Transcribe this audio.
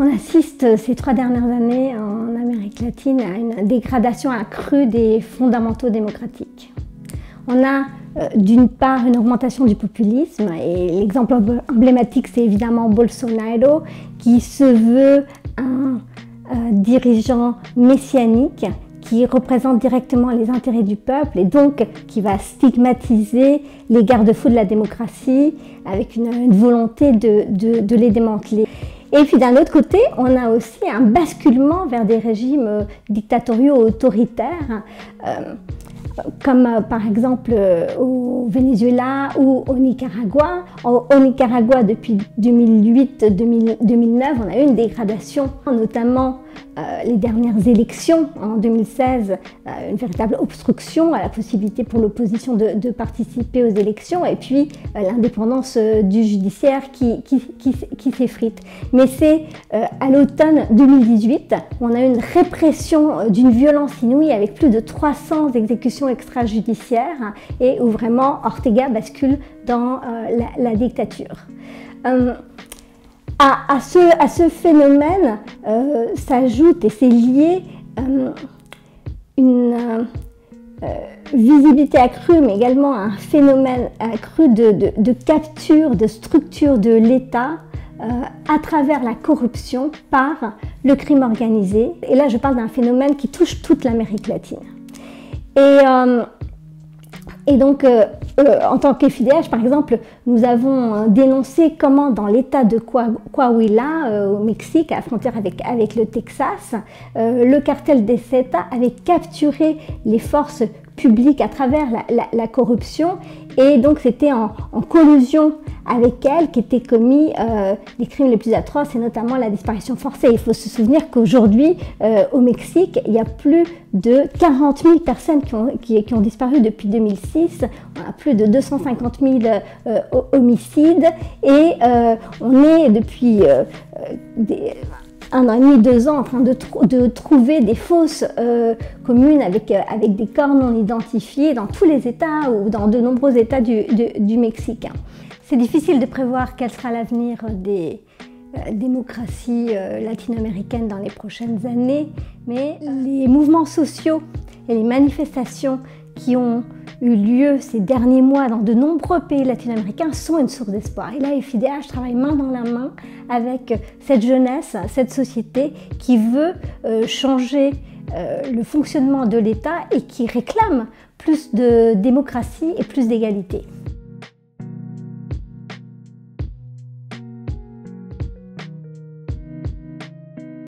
On assiste ces 3 dernières années en Amérique latine à une dégradation accrue des fondamentaux démocratiques. On a d'une part une augmentation du populisme, et l'exemple emblématique c'est évidemment Bolsonaro qui se veut un dirigeant messianique qui représente directement les intérêts du peuple et donc qui va stigmatiser les garde-fous de la démocratie avec une volonté de les démanteler. Et puis d'un autre côté, on a aussi un basculement vers des régimes dictatoriaux autoritaires, comme par exemple au Venezuela ou au Nicaragua. Au Nicaragua, depuis 2008-2009, on a eu une dégradation, notamment les dernières élections en 2016, une véritable obstruction à la possibilité pour l'opposition de participer aux élections, et puis l'indépendance du judiciaire qui s'effrite. Mais c'est à l'automne 2018 où on a eu une répression d'une violence inouïe avec plus de 300 exécutions extrajudiciaires et où vraiment Ortega bascule dans la dictature. À ce phénomène s'ajoute, et c'est lié, une visibilité accrue, mais également un phénomène accru de capture, de structure de l'État à travers la corruption par le crime organisé. Et là, je parle d'un phénomène qui touche toute l'Amérique latine. Et donc, en tant qu'FIDH, par exemple, nous avons dénoncé comment dans l'état de Coahuila, au Mexique, à la frontière avec le Texas, le cartel des Zetas avait capturé les forces publiques à travers la corruption, et donc c'était en collusion avec elles qu'étaient commis les crimes les plus atroces, et notamment la disparition forcée. Il faut se souvenir qu'aujourd'hui, au Mexique, il y a plus de 40 000 personnes qui ont disparu depuis 2006, on a plus de 250 000 homicides, et on est depuis 1 an et demi, 2 ans en train de trouver des fosses communes avec des corps non identifiés dans tous les États ou dans de nombreux États du Mexique. C'est difficile de prévoir quel sera l'avenir des démocraties latino-américaines dans les prochaines années, mais les mouvements sociaux et les manifestations qui ont eu lieu ces derniers mois dans de nombreux pays latino-américains sont une source d'espoir. Et là, FIDH travaille main dans la main avec cette jeunesse, cette société qui veut changer le fonctionnement de l'État et qui réclame plus de démocratie et plus d'égalité.